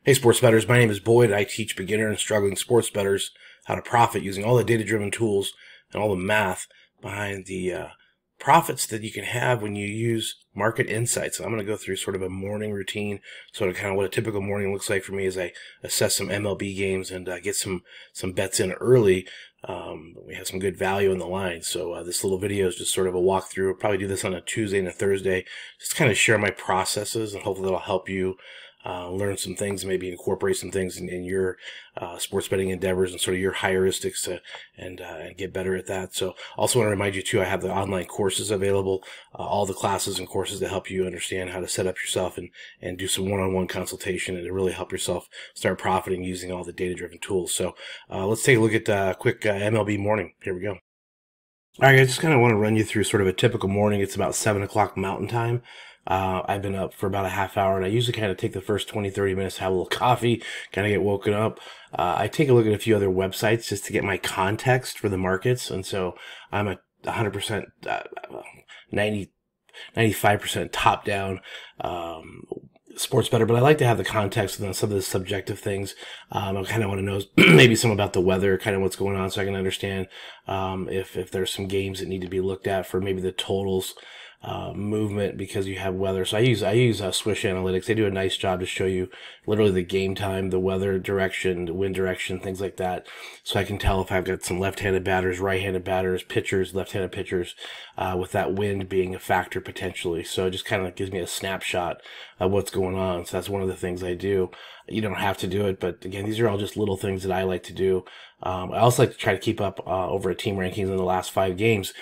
Hey sports bettors, my name is Boyd. I teach beginner and struggling sports bettors how to profit using all the data-driven tools and all the math behind the profits that you can have when you use market insights. And I'm going to go through sort of a morning routine, sort of kind of what a typical morning looks like for me as I assess some MLB games and get some bets in early. We have some good value in the line. So this little video is just sort of a walkthrough. I'll probably do this on a Tuesday and a Thursday, just kind of share my processes, and hopefully that'll help you learn some things, maybe incorporate some things in your sports betting endeavors and sort of your heuristics and get better at that. So also want to remind you too, I have the online courses available, all the classes and courses to help you understand how to set up yourself and do some one-on-one consultation and to really help yourself start profiting using all the data-driven tools. So let's take a look at a quick MLB morning. Here we go. All right, I just kind of want to run you through sort of a typical morning. It's about 7 o'clock Mountain Time. I've been up for about a half hour, and I usually kind of take the first 20, 30 minutes to have a little coffee, kind of get woken up. I take a look at a few other websites just to get my context for the markets. And so I'm a 100%, 95% top down, sports bettor, but I like to have the context and some of the subjective things. I kind of want to know maybe some about the weather, kind of what's going on, so I can understand if there's some games that need to be looked at for maybe the totals movement because you have weather. So I use Swish Analytics. They do a nice job to show you literally the game time, the weather direction, the wind direction, things like that. So I can tell if I've got some left-handed batters, right-handed batters, pitchers, left-handed pitchers, with that wind being a factor potentially. So it just kind of gives me a snapshot of what's going on. So that's one of the things I do. You don't have to do it, but again, these are all just little things that I like to do. I also like to try to keep up over at team rankings in the last 5 games.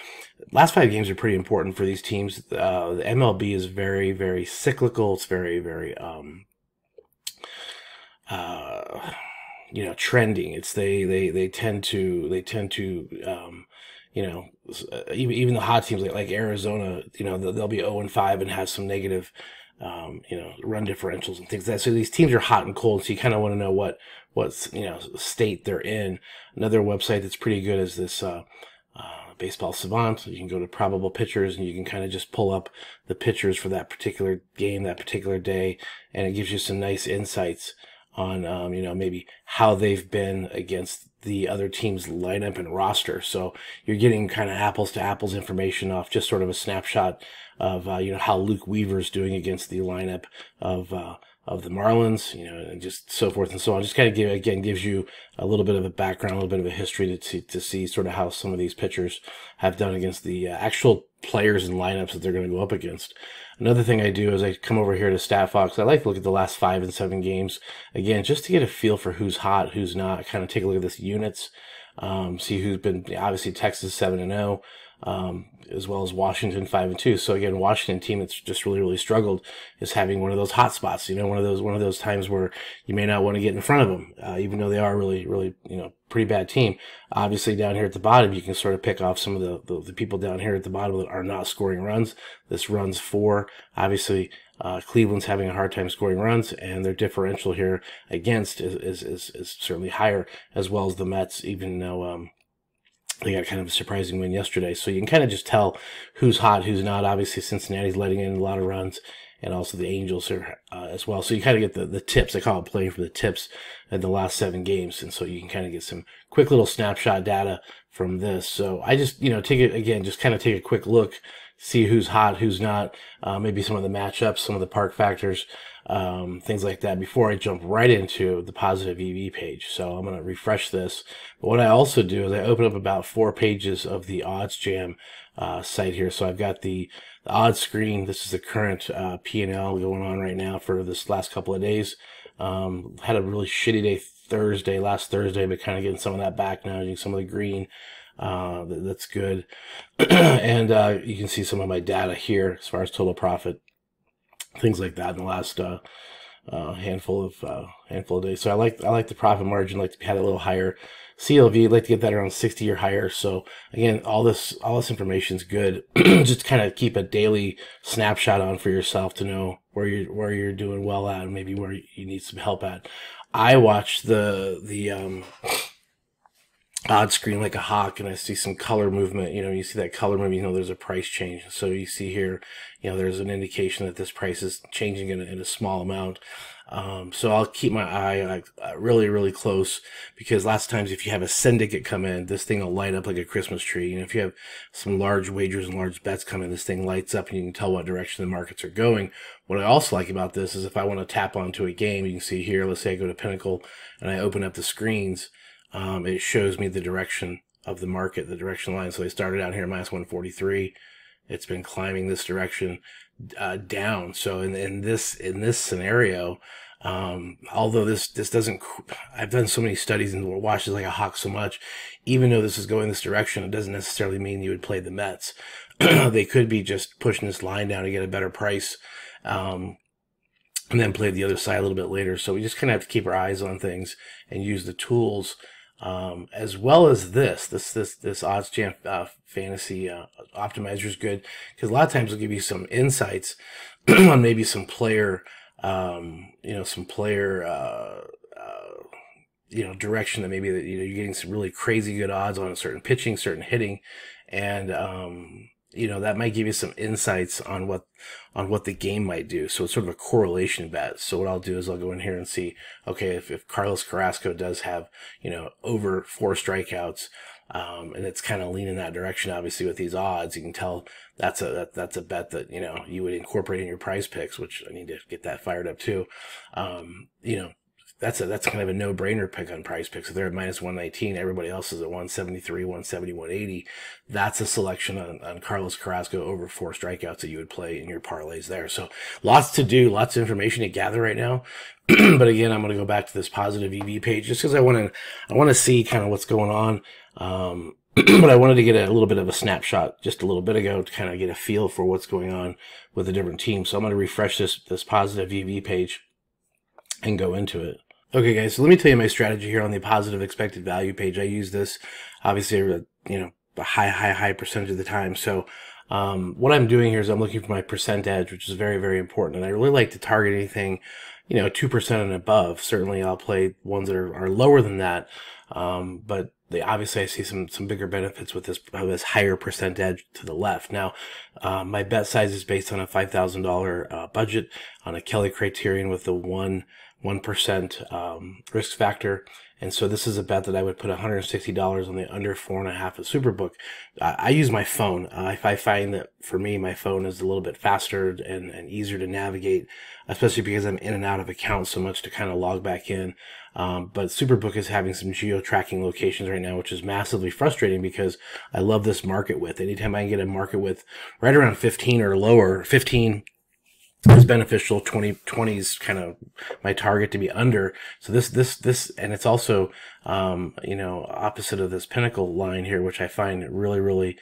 Last 5 games are pretty important for these teams. The MLB is very, very cyclical. It's very, very trending. It's they tend to even the hot teams like Arizona, they'll be 0-5 and have some negative run differentials and things like that. So these teams are hot and cold. So you kind of want to know what state they're in. Another website that's pretty good is this Baseball Savant. You can go to probable pitchers and you can kind of just pull up the pitchers for that particular game, that particular day, and it gives you some nice insights on maybe how they've been against the other team's lineup and roster. So you're getting kind of apples to apples information off just sort of a snapshot of how Luke Weaver's doing against the lineup of the Marlins, and just so forth and so on. Just kind of gives you a little bit of a background, a little bit of a history to see sort of how some of these pitchers have done against the actual players and lineups that they're going to go up against. Another thing I do is I come over here to StatFox. I like to look at the last 5 and 7 games, again, just to get a feel for who's hot, who's not, kind of take a look at this units, see who's been, obviously Texas 7-0, as well as Washington 5-2. So again, Washington team that's just really struggled is having one of those hot spots. One of those times where you may not want to get in front of them, even though they are really pretty bad team. Obviously, down here at the bottom, you can sort of pick off some of the people down here at the bottom that are not scoring runs. This runs 4. Obviously, Cleveland's having a hard time scoring runs, and their differential here against is certainly higher, as well as the Mets, even though they got kind of a surprising win yesterday. So you can kind of just tell who's hot, who's not. Obviously, Cincinnati's letting in a lot of runs, and also the Angels are as well. So you kind of get the tips. I call it playing for the tips in the last 7 games. And so you can kind of get some quick little snapshot data from this. So I just, take it again, just kind of take a quick look, see who's hot, who's not, maybe some of the matchups, some of the park factors, things like that before I jump right into the positive EV page. So I'm going to refresh this. But what I also do is I open up about 4 pages of the Odds Jam site here. So I've got the odds screen. This is the current P&L going on right now for this last couple of days. Had a really shitty day last Thursday, but kind of getting some of that back now, using some of the green. That's good. And you can see some of my data here as far as total profit, things like that in the last handful of days. So I like the profit margin, like to have it a little higher. CLV, like to get that around 60 or higher. So again, all this information is good. Just kind of keep a daily snapshot on for yourself to know where you're doing well at, and maybe where you need some help at. I watch the odd screen like a hawk, and I see some color movement. You see that color movement, there's a price change. So you see here, there's an indication that this price is changing in a small amount. So I'll keep my eye really, really close, because lots of times if you have a syndicate come in, this thing will light up like a Christmas tree. And if you have some large wagers and large bets come in, this thing lights up and you can tell what direction the markets are going. What I also like about this is if I want to tap onto a game, you can see here, let's say I go to Pinnacle and I open up the screens, it shows me the direction of the market, the direction line. So they started out here minus 143. It's been climbing this direction down. So in this scenario, although this doesn't, I've done so many studies and watched this like a hawk so much, even though this is going this direction, it doesn't necessarily mean you would play the Mets. They could be just pushing this line down to get a better price, and then play the other side a little bit later. So we just kind of have to keep our eyes on things and use the tools, as well as this odds jam fantasy optimizer is good, because a lot of times it'll give you some insights on maybe some player, direction that maybe that, you're getting some really crazy good odds on a certain pitching, certain hitting, and that might give you some insights on what the game might do. So it's sort of a correlation bet. So what I'll do is I'll go in here and see, okay, if Carlos Carrasco does have, over 4 strikeouts, and it's kind of leaning that direction, obviously with these odds, you can tell that's a bet that, you would incorporate in your prize picks, which I need to get that fired up too. That's kind of a no-brainer pick on prize picks. If they're at minus 119, everybody else is at 173, 170, 180. That's a selection on Carlos Carrasco over 4 strikeouts that you would play in your parlays there. So lots to do, lots of information to gather right now. But again, I'm going to go back to this positive EV page just because I want to see kind of what's going on. But I wanted to get a little bit of a snapshot just a little bit ago to kind of get a feel for what's going on with the different teams. So I'm going to refresh this positive EV page and go into it. Okay, guys, so let me tell you my strategy here on the positive expected value page. I use this, obviously, a high percentage of the time. So what I'm doing here is I'm looking for my percent edge, which is very, very important. And I really like to target anything, 2% and above. Certainly, I'll play ones that are lower than that. But obviously, I see some bigger benefits with this higher percent edge to the left. Now, my bet size is based on a $5,000 budget on a Kelly criterion with the 1% risk factor. And so this is a bet that I would put $160 on the under 4.5 of Superbook. I use my phone. I find that for me, my phone is a little bit faster and easier to navigate, especially because I'm in and out of accounts so much to kind of log back in. But Superbook is having some geo-tracking locations right now, which is massively frustrating because I love this market width. Anytime I can get a market width right around 15 or lower, 15 is beneficial. 20 is kind of my target to be under. So this, and it's also, opposite of this Pinnacle line here, which I find really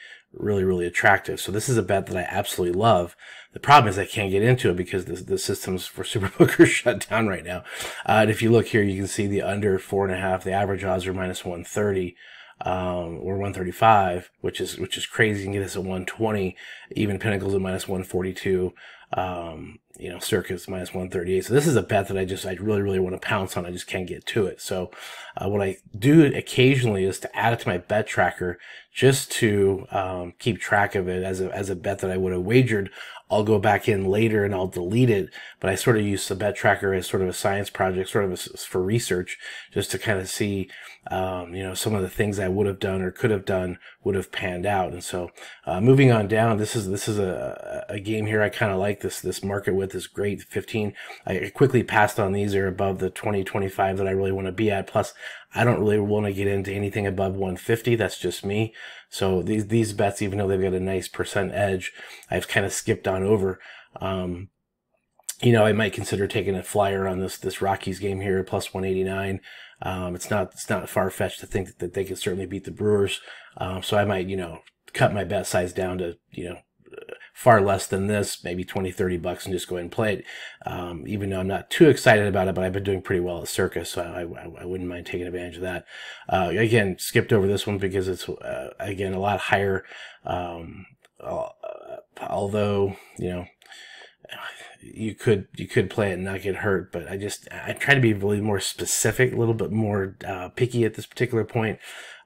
attractive. So this is a bet that I absolutely love. The problem is I can't get into it because the systems for Superbook are shut down right now. And if you look here, you can see the under 4.5, the average odds are minus 130. Or 135, which is crazy. You can get this at 120. Even Pinnacle's at minus 142. Circa's minus 138. So this is a bet that I really want to pounce on. I just can't get to it. So, what I do occasionally is to add it to my bet tracker just to, keep track of it as a bet that I would have wagered. I'll go back in later and I'll delete it, but I sort of use the bet tracker as sort of a science project, sort of for research, just to kind of see, some of the things I would have done or could have done would have panned out. And so, moving on down, this is a game here. I kind of like this market width is great. 15. I quickly passed on these. They're above the 20-25 that I really want to be at. Plus, I don't really want to get into anything above 150. That's just me. So these bets, even though they've got a nice percent edge, I've kind of skipped on over. I might consider taking a flyer on this Rockies game here, plus 189. It's not far-fetched to think that they can certainly beat the Brewers. So I might, cut my bet size down to, far less than this, maybe $20-$30 and just go ahead and play it. Even though I'm not too excited about it, but I've been doing pretty well at Circa, so I wouldn't mind taking advantage of that. Again, skipped over this one because it's, again, a lot higher. Although, you could play it and not get hurt, but I try to be really more specific, a little bit more picky at this particular point.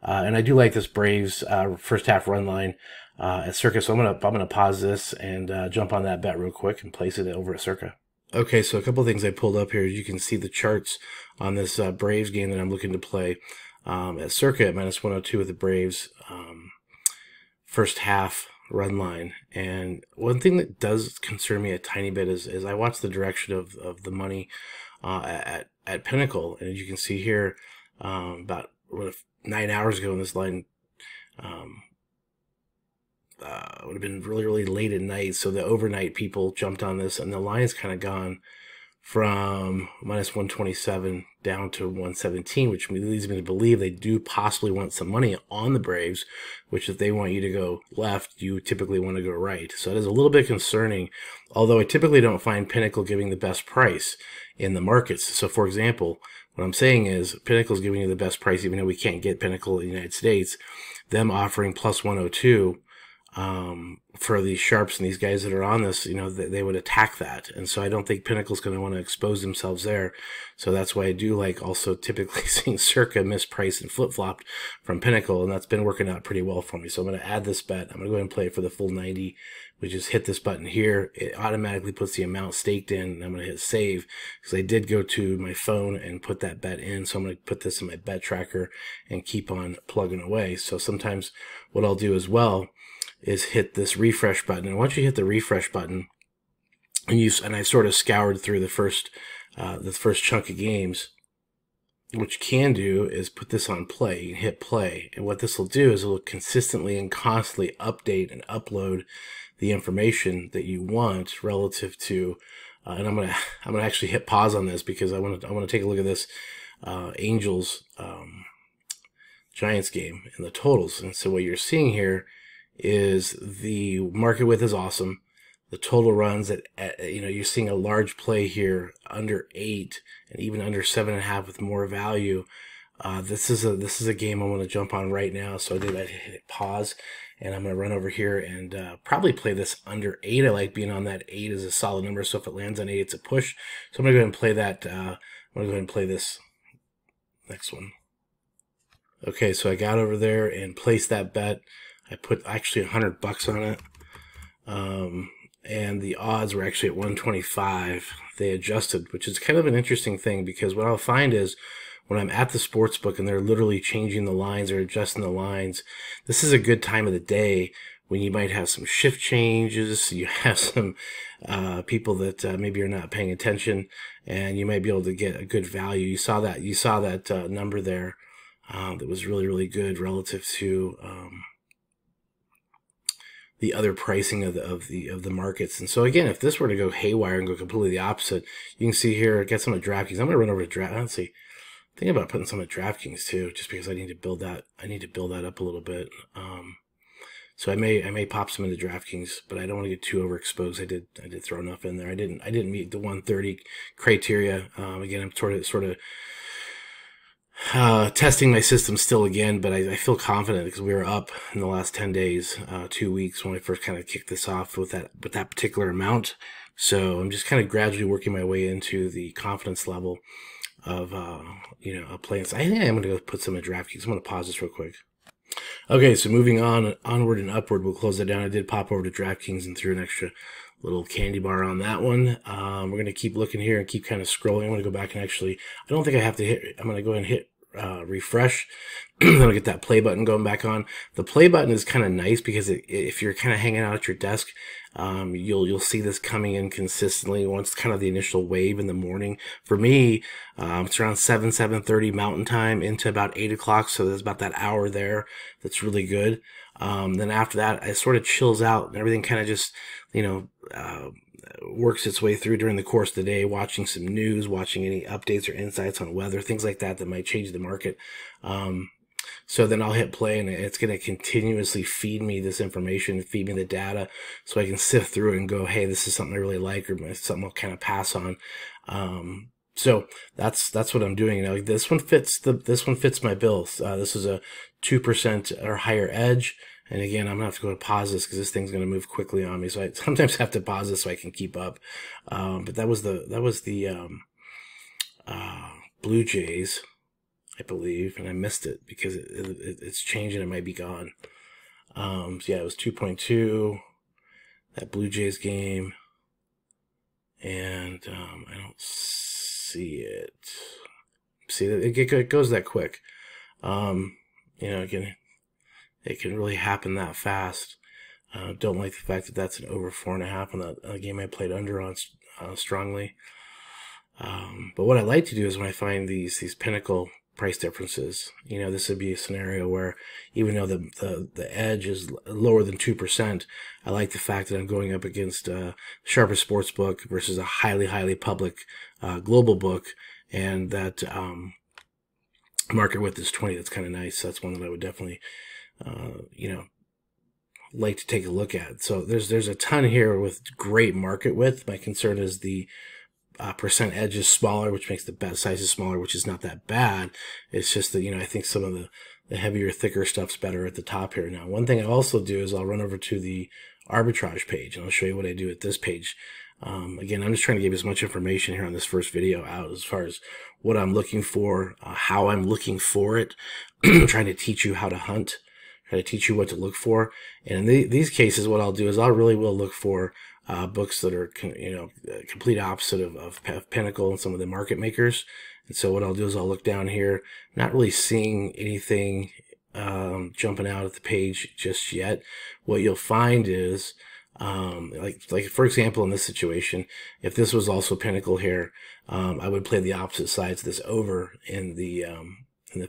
And I do like this Braves first half run line at Circa. So I'm gonna pause this and jump on that bet real quick and place it over at Circa. Okay, so a couple of things I pulled up here. You can see the charts on this Braves game that I'm looking to play at circa at -102 with the Braves first half run line. And one thing that does concern me a tiny bit is I watch the direction of the money at Pinnacle, and as you can see here, about 9 hours ago, in this line would have been really late at night, so the overnight people jumped on this, and the line has kind of gone from -127 down to 117, which leads me to believe they do possibly want some money on the Braves, which if they want you to go left, you typically want to go right. So it is a little bit concerning, although I typically don't find Pinnacle giving the best price in the markets. So for example, what I'm saying is Pinnacle's giving you the best price, even though we can't get Pinnacle in the United States, them offering +102 for these sharps and these guys that are on this, they would attack that. And so I don't think Pinnacle's going to want to expose themselves there. So that's why I do like also typically seeing circa mispriced and flip-flopped from Pinnacle, and that's been working out pretty well for me. So I'm going to add this bet. I'm going to go ahead and play it for the full 90. We just hit this button here. It automatically puts the amount staked in, and I'm going to hit save because I did go to my phone and put that bet in. So I'm going to put this in my bet tracker and keep on plugging away. So sometimes what I'll do as well is hit this refresh button. And once you hit the refresh button, and I sort of scoured through the first chunk of games, what you can do is put this on play. You can hit play, and what this will do is it will consistently and constantly update and upload the information that you want relative to. And I'm gonna actually hit pause on this because I want to take a look at this Angels Giants game and the totals. And so what you're seeing here is the market width is awesome. The total runs at you're seeing a large play here under 8 and even under 7.5 with more value. This is a game I want to jump on right now. So I hit pause, and I'm going to run over here and probably play this under 8. I like being on that 8 as a solid number. So if it lands on 8, it's a push. So I'm going to go ahead and play that. I'm going to go ahead and play this next one. Okay, so I got over there and placed that bet. I put actually $100 on it, and the odds were actually at 125. They adjusted, which is kind of an interesting thing because what I'll find is when I'm at the sports book and they're literally changing the lines or adjusting the lines, this is a good time of the day when you might have some shift changes. You have some people that maybe are not paying attention, and you might be able to get a good value. You saw that number there that was really good relative to the other pricing of the markets. And so again, if this were to go haywire and go completely the opposite, you can see here, get some of DraftKings. I'm going to run over to let's see. Think about putting some of DraftKings too, just because I need to build that up a little bit. So I may pop some into DraftKings, but I don't want to get too overexposed. I did throw enough in there. I didn't meet the 130 criteria. Again, I'm sort of testing my system still again, but I feel confident because we were up in the last 10 days, 2 weeks when I first kind of kicked this off with that particular amount. So I'm just kind of gradually working my way into the confidence level of, a play. So I think I'm going to go put some in DraftKings. I'm going to pause this real quick. Okay, so moving onward and upward, we'll close that down. I did pop over to DraftKings and threw an extra little candy bar on that one. We're going to keep looking here and keep kind of scrolling. I'm going to go back and actually, I don't think I have to hit, I'm going to go ahead and hit refresh. Then I'll get that play button going back on. The play button is kind of nice because if you're kind of hanging out at your desk, you'll see this coming in consistently once kind of the initial wave in the morning. For me, it's around 7:30 Mountain Time into about 8 o'clock. So there's about that hour there. That's really good. Then after that, it sort of chills out and everything kind of just, works its way through during the course of the day, watching some news, watching any updates or insights on weather, things like that might change the market. So then I'll hit play and it's going to continuously feed me this information, feed me the data so I can sift through it and go, hey, this is something I really like or something I'll kind of pass on. So that's what I'm doing. This one fits my bill. This is a 2% or higher edge. And again, I'm going to have to go to pause this because this thing's going to move quickly on me. So I sometimes have to pause this so I can keep up. But that was the Blue Jays, I believe, and I missed it because it's changing. It might be gone. So yeah, it was 2.2, that Blue Jays game. and I don't see it. See, it goes that quick. Again, it can really happen that fast. Don't like the fact that that's an over 4.5 on the game I played under on strongly. But what I like to do is when I find these pinnacle price differences, this would be a scenario where even though the edge is lower than 2%, I like the fact that I'm going up against Sharpest Sports Book versus a highly public global book, and that market width is 20. That's kind of nice. That's one that I would definitely like to take a look at. So there's a ton here with great market width. My concern is the percent edge is smaller, which makes the bet sizes smaller, which is not that bad. It's just that, I think some of the heavier, thicker stuff's better at the top here. Now, one thing I also do is I'll run over to the arbitrage page, and I'll show you what I do at this page. Again, I'm just trying to give as much information here on this first video out as far as what I'm looking for, how I'm looking for it. I'm trying to teach you how to hunt, try to teach you what to look for. And in these cases, what I'll do is I really will look for books that are, complete opposite of Pinnacle and some of the market makers. And so what I'll do is I'll look down here, not really seeing anything jumping out at the page just yet. What you'll find is, like for example, in this situation, if this was also Pinnacle here, I would play the opposite sides of this over in the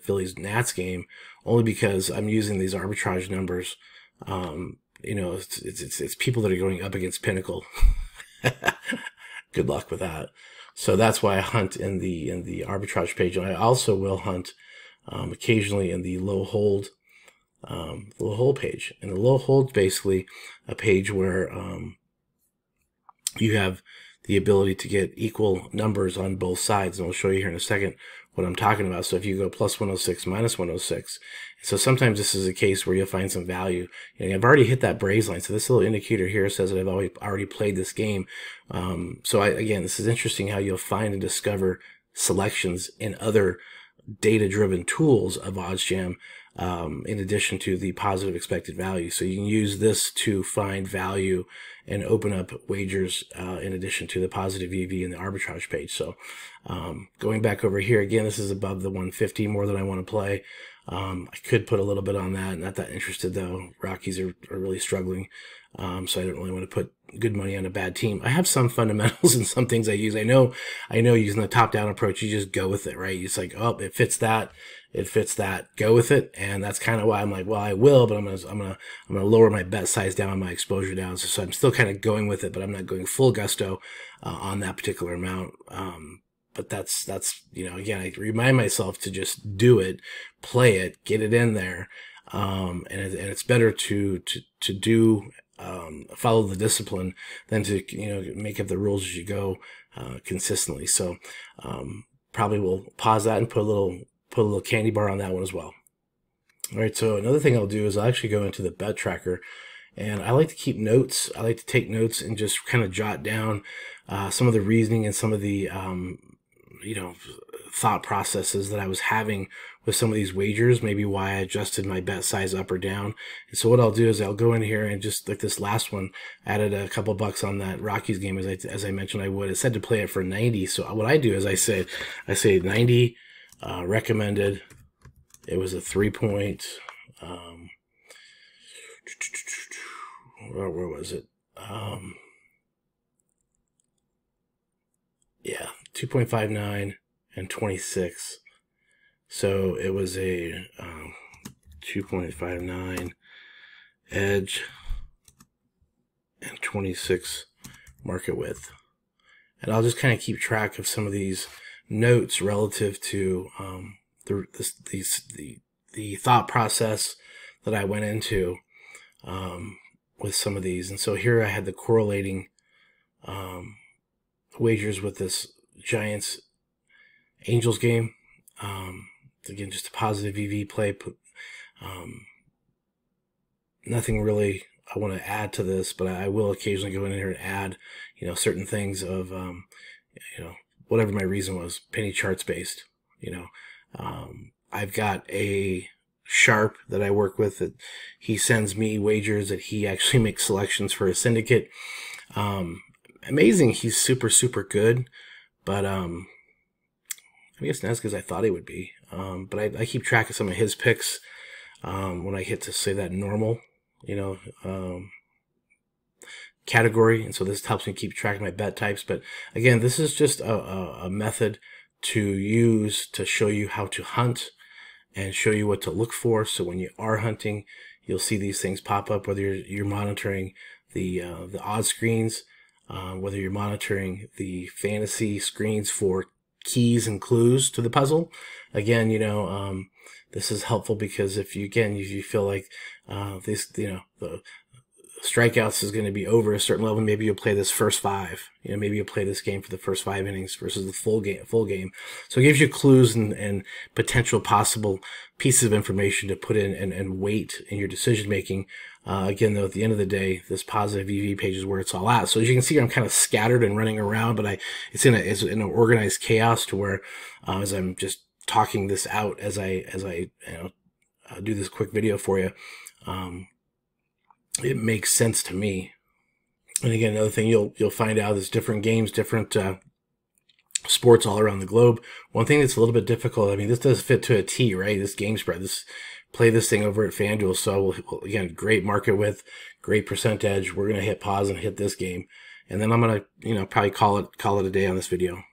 Phillies Nats game, only because I'm using these arbitrage numbers. It's people that are going up against Pinnacle. Good luck with that. So that's why I hunt in the arbitrage page. And I also will hunt occasionally in the low hold page. And the low hold basically a page where you have the ability to get equal numbers on both sides, and I'll show you here in a second what I'm talking about. So if you go plus 106, minus 106, so sometimes this is a case where you'll find some value. I've already hit that Braves line, so this little indicator here says that I've already played this game. Again, this is interesting how you'll find and discover selections in other data-driven tools of OddsJam, in addition to the positive expected value. So you can use this to find value and open up wagers in addition to the positive EV and the arbitrage page. So going back over here, again, this is above the 150 more than I want to play. I could put a little bit on that. Not that interested, though. Rockies are really struggling, so I don't really want to put good money on a bad team. I have some fundamentals and some things I use. I know using the top-down approach, you just go with it, right? It's like, oh, it fits that, go with it. And that's kind of why I'm like, well, I will, but I'm gonna lower my bet size down, my exposure down. So I'm still kind of going with it, but I'm not going full gusto on that particular amount. But that's again, I remind myself to just do it, play it, get it in there, and it's better to do follow the discipline than to make up the rules as you go consistently. So probably we'll pause that and put a little candy bar on that one as well. All right. So another thing I'll do is I'll actually go into the bet tracker, and I like to keep notes. I like to take notes and just kind of jot down some of the reasoning and some of the thought processes that I was having with some of these wagers, maybe why I adjusted my bet size up or down. And so what I'll do is I'll go in here and just like this last one, added a couple bucks on that Rockies game as I mentioned I would. It said to play it for 90. So what I do is I say 90 recommended. It was a 3-point. Where was it? Yeah, 2.59 and 26. So it was a 2.59 edge and 26 market width. And I'll just kind of keep track of some of these notes relative to the thought process that I went into with some of these. And so here I had the correlating wagers with this Giants Angels game. Again, just a positive EV play. Nothing really I want to add to this, but I will occasionally go in here and add, certain things of, whatever my reason was, penny charts based. I've got a Sharp that I work with that he sends me wagers that he actually makes selections for a syndicate. amazing. He's super, super good, but I guess not as good as I thought he would be. But I keep track of some of his picks when I hit to say that normal, category, and so this helps me keep track of my bet types. But again, this is just a method to use to show you how to hunt and show you what to look for. So when you are hunting, you'll see these things pop up, whether you're monitoring the odds screens, whether you're monitoring the fantasy screens for keys and clues to the puzzle. Again, this is helpful because if you feel like the strikeouts is going to be over a certain level, maybe you'll play this first 5. Maybe you'll play this game for the first 5 innings versus the full game. So it gives you clues and potential possible pieces of information to put in and weight in your decision making. Again, though, at the end of the day, this positive EV page is where it's all at. So as you can see, I'm kind of scattered and running around, but it's in an organized chaos to where as I'm just talking this out as I do this quick video for you. It makes sense to me. And again, another thing you'll find out is different games, different sports all around the globe. One thing that's a little bit difficult, this does fit to a T, right? This game spread, play this thing over at FanDuel. So again, great market width, great percent edge. We're going to hit pause and hit this game. And then I'm going to, probably call it a day on this video.